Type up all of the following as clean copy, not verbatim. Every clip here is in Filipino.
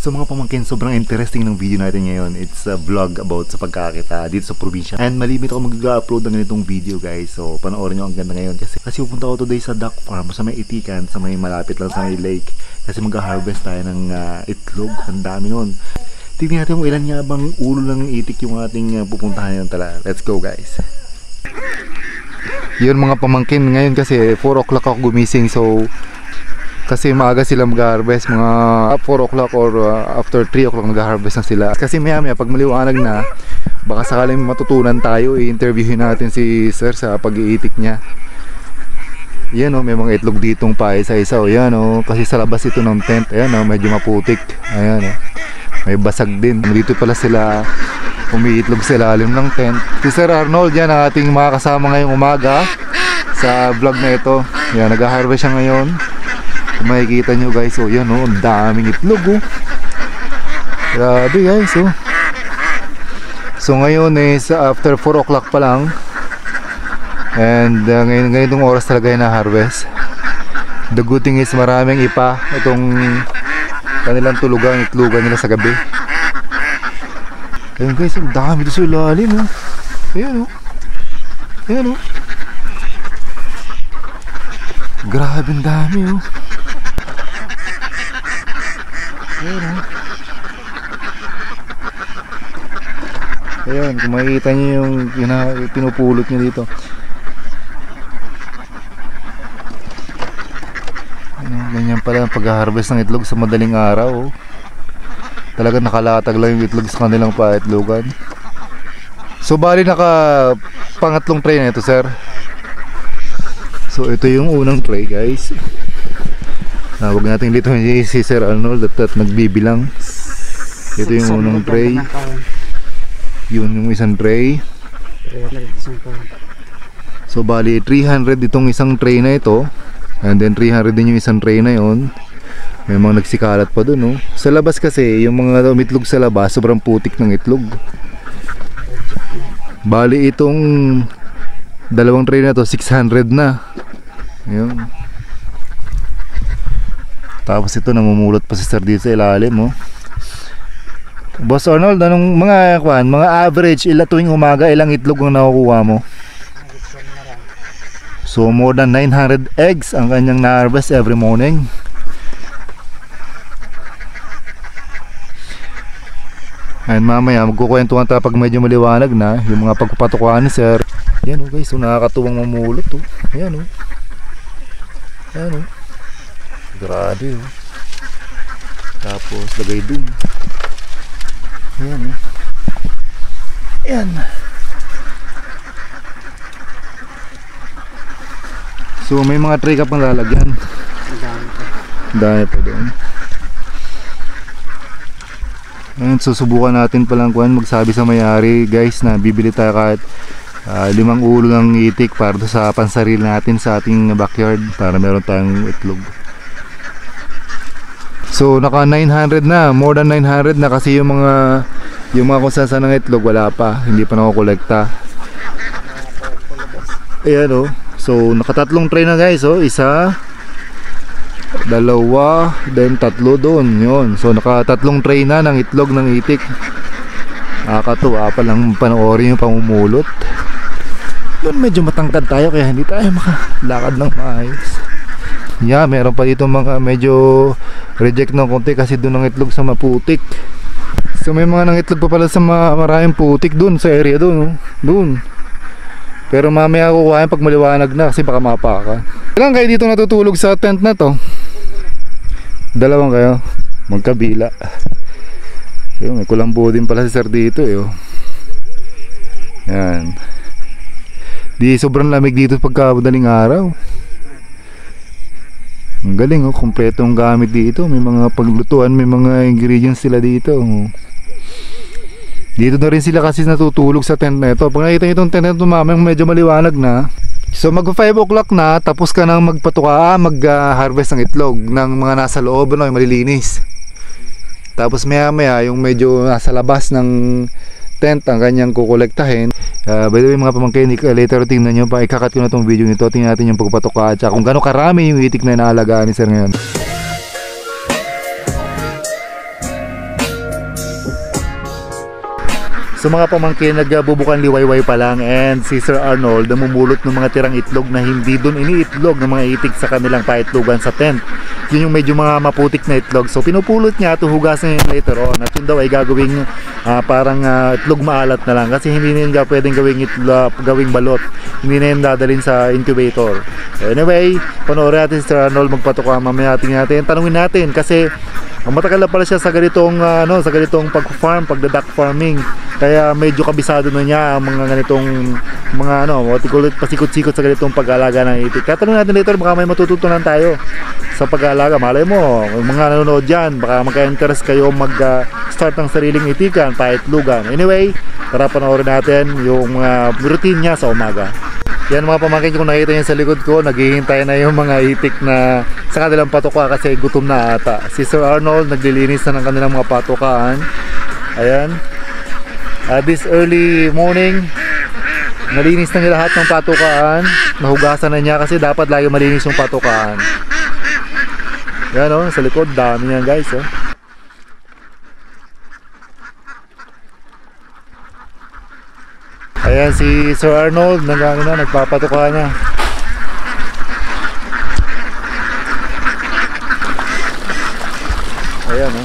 So mga pamangkin, sobrang interesting ng video natin ngayon. It's a vlog about sa pagkakita dito sa probinsya. And malimit ako mag-upload ng ganitong video guys. So panoorin nyo ang ganda ngayon kasi pupunta ako today sa duck farm sa may Itikan, sa may malapit lang sa may lake. Kasi mag-harvest tayo ng itlog. Ang dami nun. Tignan natin kung ilan nga bang ulo ng itik yung ating pupuntahan ngayon tala. Let's go guys. Yun mga pamangkin, ngayon kasi 4 o'clock ako gumising. So kasi maaga sila mag-harvest, mga 4 o'clock or after 3 o'clock mag-harvest na sila. Kasi maya pag maliwanag na, baka sakaling matutunan tayo, i-interviewin natin si sir sa pag-iitik niya. Yan o, may mga itlog ditong pa isa-isa o. Yan o, kasi sa labas ito ng tent. Ayan o, medyo maputik. Ayan o, may basag din. Dito pala sila umiitlog sa ilalim ng tent. Si Sir Arnold, yan ang ating makakasama ngayong umaga sa vlog na ito. Yan, nag-harvest siya ngayon. Kung makikita nyo guys, oh yan oh, ang daming itlog oh. Grabe guys oh. So ngayon is after 4 o'clock pa lang. And ngayon itong oras talaga yung na-harvest. The good thing is maraming ipa itong kanilang tulugan, itlugan nila sa gabi. Ayun guys, ang dami dito sa ilalim oh. Ayan oh. Ayan oh. Grabe ang dami oh. Ayan, kung makikita nyo yung pinupulot nyo dito. Ayan, ganyan pala ang pag-harvest ng itlog sa madaling araw. Talagang nakalatag lang yung itlog sa kanilang paitlogan. So bali naka pangatlong tray na ito sir. So ito yung unang tray guys. Huwag natin dito si Sir Arnold at nagbibilang. Ito yung unang tray. Yun yung isang tray. So bali 300 itong isang tray na ito. And then 300 din yung isang tray na yon. May mga nagsikalat pa dun no? Sa labas kasi yung mga itlog sa labas sobrang putik ng itlog. Bali itong dalawang tray na to 600 na. Ayun. Tapos ito namumulot pa si sir dito sa ilalim oh. Boss Arnold, anong mga average tuwing umaga ilang itlog ang nakukuha mo? So more than 900 eggs ang kanyang na-harvest every morning. And mamaya magkukwentuhan tayo pag medyo maliwanag na yung mga pagpapatukuhan ni sir. Yan oh guys, so nakakatuwang mamulot oh. Yan oh. Yan oh. Grabe oh. Tapos lagay dun. Ayan oh. Ayan. So may mga tray ka pang lalagyan. Dami pa doon. Ayan, susubukan natin palang magsabi sa may-ari guys na bibili tayo kahit 5 ulo ng itik para sa pansarili natin sa ating backyard para meron tayong itlog. So naka 900 na, more than 900 na kasi yung mga kung saan ng itlog wala pa, hindi pa nakukolekta. Ayan oh. So nakatatlong tray na guys oh, isa, dalawa, then tatlo doon, yun. So nakatatlong tray na ng itlog ng itik. Nakakatuwa pa lang panoorin yung pamumulot. Yun, medyo matangkad tayo kaya hindi tayo makalakad ng maayos. Yeah, meron pa dito mga medyo reject ng konti kasi doon ang itlog sa maputik. So may mga nangitlog pa pala sa maraming putik doon sa area doon oh. Doon. Pero mamaya kukuhain pag maliwanag na kasi baka mapaka. Ilan kayo dito natutulog sa tent na to? Dalawang kayo? Magkabila. Ayun, may kulambo din pala si sir dito eh oh. Yan. Di sobrang lamig dito pagka madaling araw. Ang galing oh, kompletong gamit dito. May mga paglutuan, may mga ingredients sila dito oh. Dito na rin sila kasi natutulog sa tent na ito. Pag nakita nyo itong tent na ito mamang medyo maliwanag na. So mag 5 o'clock na, tapos ka nang mag-harvest ng itlog ng mga nasa loob no, yung malilinis. Tapos maya yung medyo nasa labas ng tent ang kanyang kukolektahin. By the way mga pamangkin, later tingnan nyo pa, ikakat ko na itong video nito. Tingnan natin yung pagpapatuka at kung gano'ng karami yung itik na inaalagaan ni sir ngayon. So mga pamangkin, nagbubukan liwayway pa lang, and si Sir Arnold namumulot ng mga tirang itlog na hindi doon iniitlog ng mga itik sa kanilang paitlogan sa tent. Yun yung medyo mga maputik na itlog. So pinupulot niya at huhugasan niya later on. At yun daw ay gagawing parang itlog maalat na lang, kasi hindi na yun pwedeng gawing balot. Hindi na yun dadalhin sa incubator. So anyway, panoorin natin si Sir Arnold magpatuka. Mamaya tingnan natin, tanungin natin, kasi matagal na pala siya sa ganitong pag-farm, pagda-duck farming. Kaya medyo kabisado na niya ang mga ganitong mga pasikot-sikot sa ganitong pag-aalaga ng itik. Katanungin natin later, baka may matututunan tayo sa pag-aalaga. Malay mo, mga nanonood dyan, baka magka-interest kayo mag-start ng sariling itikan, paitlugan. Anyway, tara panoorin natin yung routine niya sa umaga. Yan mga pamangkin, kung nakita niyo sa likod ko, naghihintay na yung mga itik na sa kanilang patuka kasi gutom na ata. Si Sir Arnold naglilinis na ng kanilang mga patukaan. Ayan. This early morning, nalinis na niya lahat ng patukaan. Nahugasan na niya kasi dapat lagi malinis yung patukaan. Yan o, sa likod, dami niyan guys. Ayan si Sir Arnold, nagpapatuka niya. Ayan o.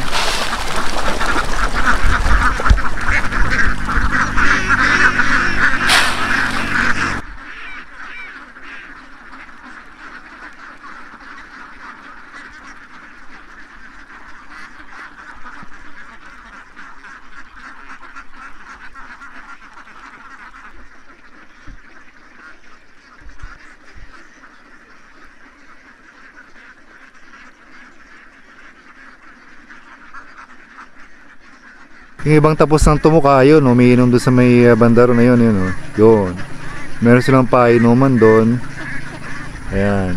Yung ibang tapos ng tumuka, yun, umiinom doon sa may bandaro na yun, yun. Meron silang painuman doon. Ayan.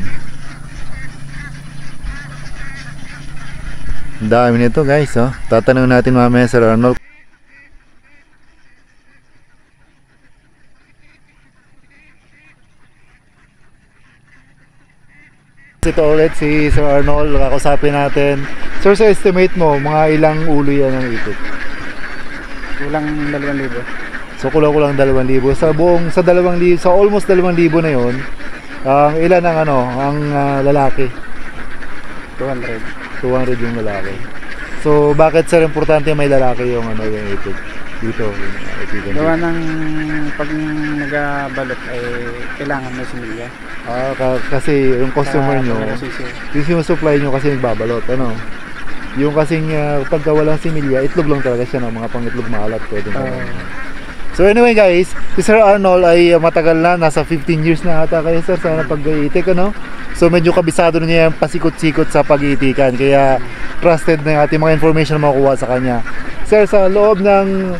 Ang dami nito guys, tatanungin natin mamaya Sir Arnold. Ito ulit si Sir Arnold, kakausapin natin. Sir, sa estimate mo, mga ilang ulo yan ang itik? Kulang 2,000. So kulang 2,000. Sa almost 2,000 na yon, ilan ang lalaki? 200 yung lalaki. So bakit sir importante may lalaki yung yung itik dito? Gawa ng pag nagabalot ay kailangan may similya. Kasi yung customer nyo, yung supply nyo kasi nagbabalot, yung kasing pagka walang similya, itlog lang talaga siya, mga pangitlog maalat pwede So anyway guys, si Sir Arnold ay matagal na, nasa 15 years na ata kayo sir sa pag-iitik, so medyo kabisado na niya yung pasikot-sikot sa pag-iitikan, kaya trusted na yung ating mga information na makuha sa kanya. Sir, sa loob ng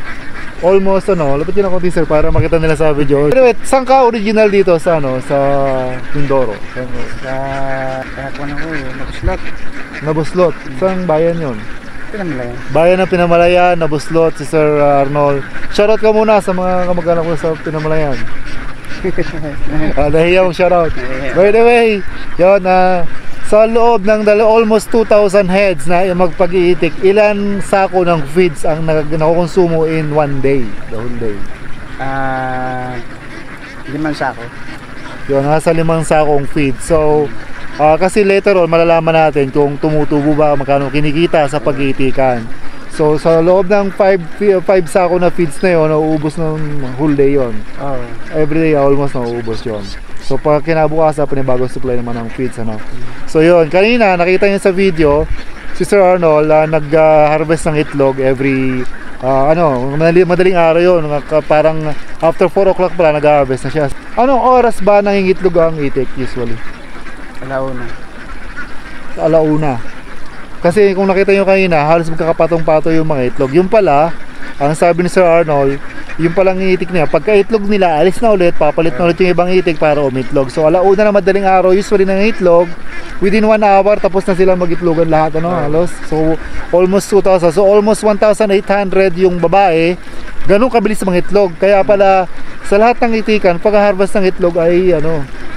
almost lapit yun ako din sir para makita nila sa video. Anyway, saan ka original dito sa sa Mindoro? Nabuslot. Saan bayan yun? Pinamalayan. Bayan ng Pinamalayan, Nabuslot, si Sir Arnold. Shoutout ka muna sa mga kamag-anak ko sa Pinamalayan. Nahiya mong shoutout. By the way, yun, sa loob ng almost 2,000 heads na magpag-iitik, ilan sako ng feeds ang nakukonsumo in one day, the whole day? 5 sako. Yun, nasa 5 sakong feed. So, kasi later on, malalaman natin kung tumutubo ba, magkano kinikita sa pag-iitikan. So, sa loob ng 5 sako na feeds na yun, nauubos ng whole day yun. Every day, almost nauubos yun. So pag kinabukasan, panibagong supply naman ng feeds, So yun, kanina nakita niyo sa video si Sir Arnold nag-harvest ng itlog every madaling araw yun, parang after 4 o'clock pala nag-harvest na siya. Anong oras ba nangingitlog ang itik usually? Alauna. Kasi kung nakita nyo kanina, halos magkakapatong-pato yung mga itlog. Yung pala, ang sabi ni Sir Arnold, yung palang itik niya, pagka itlog nila, alis na ulit, papalit na ulit yung ibang itik para umitlog. So alauna na madaling araw, usually ng itlog, within 1 hour, tapos na sila magitlogan lahat, halos. So almost 2,000, so almost 1,800 yung babae, ganun kabilis mga itlog. Kaya pala, sa lahat ng itikan, pag-harvest ng itlog ay,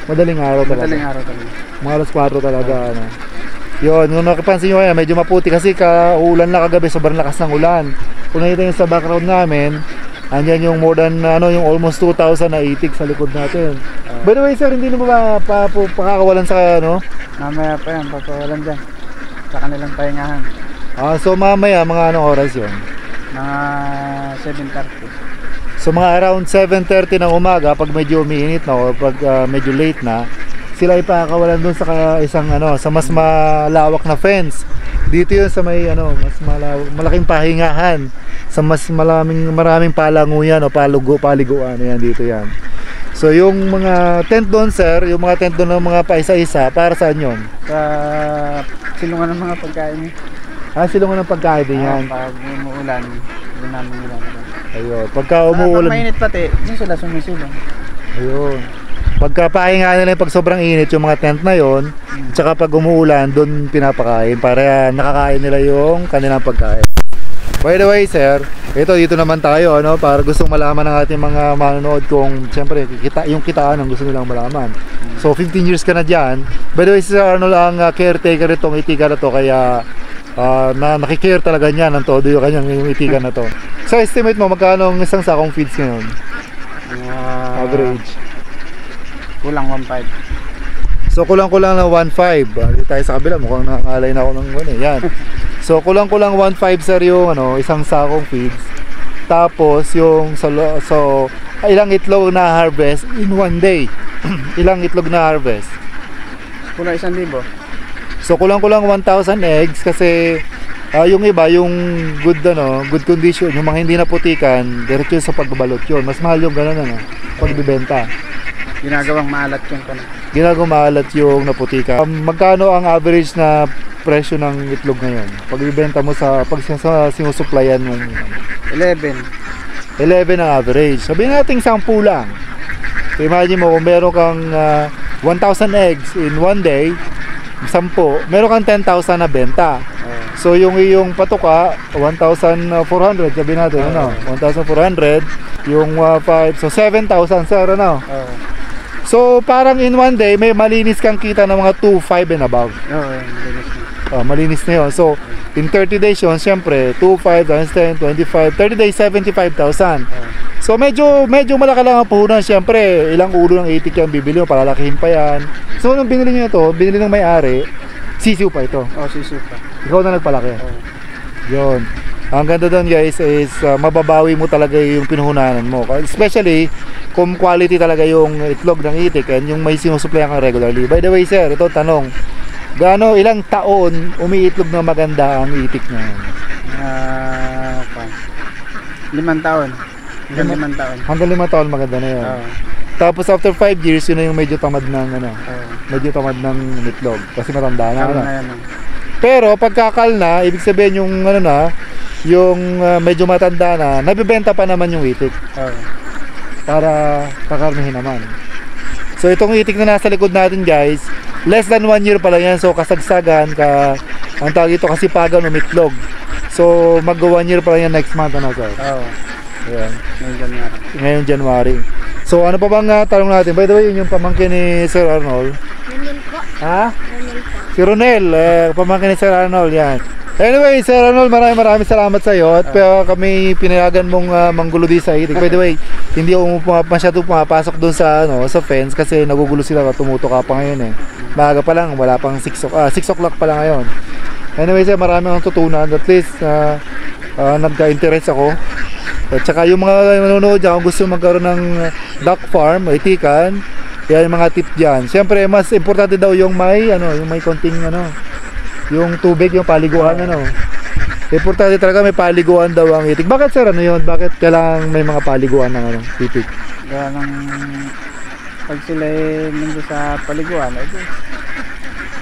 madaling araw talaga. Mga alas 4 talaga, Yun, kung nakipansin nyo kaya, medyo maputi kasi kaulan na kagabi, sobrang lakas ng ulan. Kung nakita nyo sa background namin, Andyan yung more than yung almost 2,000 na itik sa likod natin. By the way sir, hindi na ba pakakawalan sa Mamaya pa yan, papawalan dyan. Sa kanilang pahingahan. So mamaya mga anong oras yun? Mga 7:30. So mga around 7:30 ng umaga, pag medyo umiinit na o pag medyo late na, sila ipakakawalan doon sa isang sa mas malawak na fence. Dito yun sa may mas malaking pahingahan, sa mas maraming palanguyan o paliguan yan dito yan. So yung mga tent doon sir, yung mga tent doon ng mga paisa-isa, para saan yun? Sa silungan ng mga pagkain. Silungan ng pagkain din yan. Pag umuulan, doon namin nila. Ayun, pagka Pag umuulan. mainit pati, doon sila sumisilong. Ayun. Pagka pahinga nila pag sobrang init yung mga tent na yon, tsaka pag umuulan, doon pinapakain para nakakain nila yung kanilang pagkain. By the way sir, dito naman tayo para gustong malaman ng ating mga manonood kung siyempre yung kitaan ang gusto nilang malaman. So 15 years ka na dyan. By the way Sir Arnold ang caretaker itong itikan na to, kaya nakikare talaga niya ng todo yung kanyang itikan na to. So estimate mo magkano ang isang sakong feeds ngayon? Average Kulang 1.5. So kulang-kulang na 1.5. Dito tayo sa kabila, mukhang nakalay na ako ng yan. So kulang-kulang 1.5 sir yung isang sakong feeds. Tapos yung ilang itlog na harvest in one day. Ilang itlog na harvest? Kulang 1,000. So kulang-kulang 1,000 eggs kasi yung iba yung good condition, yung mga hindi naputikan, diretso sa pagbabalot yun. Mas mahal yung ganun pagbibenta. Ginagawang maalat yung Ginagawang maalat yung naputika. Magkano ang average na presyo ng itlog ngayon? Pag ibenta mo pag sinusupplyan mo 11 ang average. Sabihin natin 10 lang. So imagine mo kung meron kang 1,000 eggs in one day, 10, meron kang 10,000 na benta. So yung iyong patuka 1,400, sabihin natin 1,400, yung 5, so 7,000 sir So parang in one day may malinis kang kita ng mga 2,500 and above. Malinis na yun. So in 30 days yun, syempre 2,500 times 10, 25, 30 days 75,000. So medyo malaki lang ang puhunan. Syempre ilang ulo ng itik yung bibili mo, palalakihin pa yan. So nung binili nyo ito, binili ng may-ari, sisiw pa ito. Sisiw pa. Ikaw na nagpalaki. Yun. Ang ganda doon guys is mababawi mo talaga yung pinuhunanan mo. Especially kung quality talaga yung itlog ng itik and yung may sinusuplayan kang regularly. By the way sir, ito tanong, ilang taon umiitlog na maganda ang itik na yun? 5 taon. Hanggang 5 taon. Hanggang 5 taon maganda na yun. Tapos after 5 years, yun na yung medyo tamad ng medyo tamad ng itlog kasi matanda na. Pero pagkakal na, ibig sabihin yung yung medyo matanda na, nabibenta pa naman yung itik. Para kakarnihin naman. So itong itik na nasa likod natin guys, less than 1 year pa lang yan. So kasagsagan ang tawag ito kasi pagan umitlog. So mag 1 year pa lang yan next month sir? Ayan. Ngayon January. So ano pa bang tanong natin? By the way, yun yung pamangkin ni Sir Arnold. Ronel po. Ha? Ronel po. Si Ronel, pamangkin ni Sir Arnold yan. Anyway, Sir Arnold, maraming salamat sa iyo at kami pinayagan mong manggulo di sa itik. By the way, hindi ako masyado pumapasok doon sa fence kasi nagugulo sila, tumutuka pa ngayon Maaga pa lang, wala pang 6 o'clock pa lang ngayon. Anyway, sir, marami akong tutunan. At least nagka-interest ako. At saka yung mga nanonood dyan, kung gusto magkaroon ng duck farm, itikan, yan yung mga tip dyan. Siyempre, mas importante daw yung may konting yung tubig, yung paliguan Importante talaga may paliguan daw ang itik. Bakit sir yun? Bakit kailangan may mga paliguan ng itik? Kaya pag sila nandiyo sa paliguan,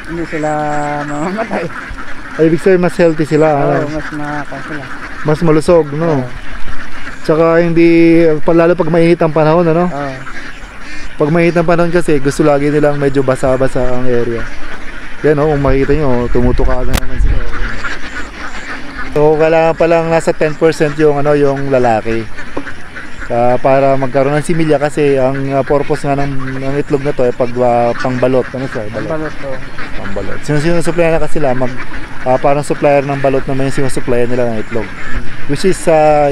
hindi sila mamamatay. Ay, ibig sabihin mas healthy sila. Mas sila. Mas malusog, Tsaka hindi, lalo pag mainit ang panahon, Pag mainit ang panahon kasi, gusto lagi nilang medyo basa-basa ang area. Yan kung makikita nyo, tumutuka na naman sila. So kailangan pa lang nasa 10% yung lalaki. Para magkaroon ng similya kasi ang purpose nga ng itlog na to ay pangbalot. Balot. Pangbalot. Sinusuplayan na kasi sila parang supplier ng balot naman yung sinusuplayan nila ng itlog. which is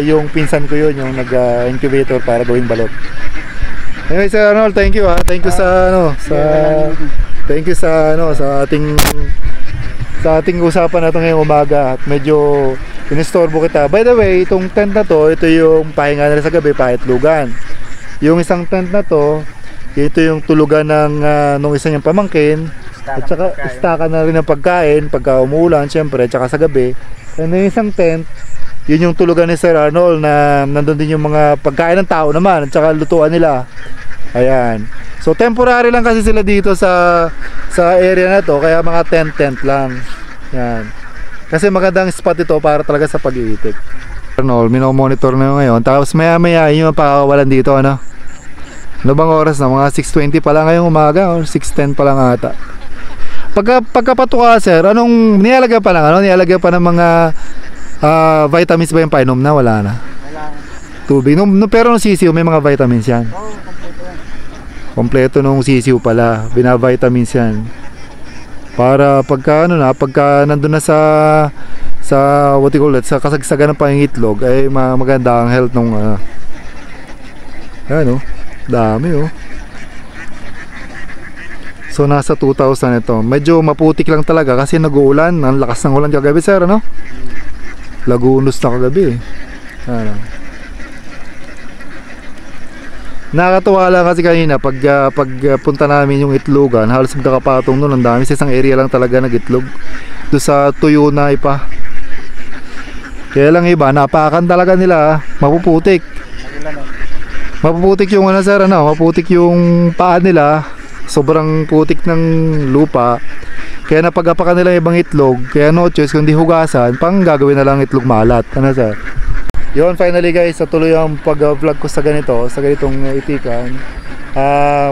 yung pinsan ko yun, yung nag-incubator para gawing balot. Anyway, Sir Arnold, thank you ha. Thank you sa thank you sa sa ating usapan na ito ngayong umaga at medyo inistorbo kita. By the way, itong tent na to, ito yung pahinga nila sa gabi, paitlugan. Yung isang tent na to, ito yung tulugan ng nung isa niyang pamangkin. At saka istaka na rin ng pagkain pagka umuulan, syempre, at saka sa gabi. And yung isang tent, yun yung tulugan ni Sir Arnold na nandun din yung mga pagkain ng tao naman at saka lutuan nila. Ayan. So temporary lang kasi sila dito sa area na to, kaya mga tent lang. Yan. Kasi magandang spot ito para talaga sa pag-iitik. Arnold, minomonitor na ngayon. Tapos maya yung pakawalan dito, ano? Ano bang oras na? Mga 6:20 pa lang ngayong umaga or 6:10 pa lang ata. Pagkapatuka, sir, anong nilalagay pa lang? Ano? Nilalagay pa ng mga vitamins ba yung painom na? Wala na. Wala. Tubig. Pero nung sisiw, may mga vitamins yan. Oo, kompleto yan. Kompleto nung sisiw pala. Bina-vitamins yan. Para pagka nandun na sa what you call it, sa kasagsagan ng pangingitlog, ay maganda ang health nung ayan, dami So nasa 2,000 ito. Medyo maputik lang talaga kasi nag-uulan. Ang lakas ng ulan kagabi, sir, ano? Lagunos na kagabi. Ano? Nakakatuwa lang kasi kanina pag punta namin yung itlogan, halos magkakapatong noon, ang dami sa isang area lang talaga nag-itlog. Doon sa tuyo na ipa. Kaya lang iba, napakan talaga nila, mapuputik. Mapuputik yung sir, maputik yung paa nila. Sobrang putik ng lupa. Kaya napagapakan nila ibang itlog. Kaya no choice kundi hugasan, pang gagawin na lang itlog malat. Ano, sir? Yun, finally guys, natuloy ang pag-vlog ko sa ganitong itikan.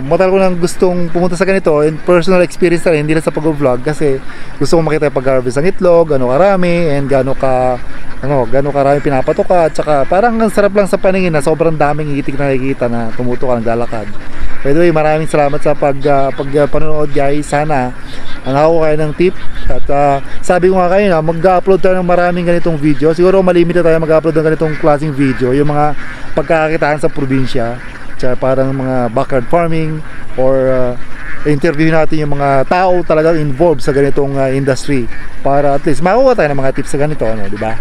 Matagal ko nang gustong pumunta sa ganito, and personal experience na rin, hindi lang sa pag-vlog, kasi gusto ko makita yung pag-harvest ng itlog, gano'ng karami, and gano'ng karami pinapatuka, at saka parang ang sarap lang sa paningin na sobrang daming itik na nakikita na tumutuka, naglalakad. By the way, maraming salamat sa panonood guys. Sana nakakuha kayo ng tip. At sabi ko nga kayo na mag-upload tayo ng maraming ganitong video. Siguro malimit na tayo mag-upload ng ganitong klaseng video, yung mga pagkakakitaan sa probinsya, tsaka parang mga backyard farming, or interview natin yung mga tao talagang involved sa ganitong industry, para at least makuha tayo ng mga tips sa ganito, di ba?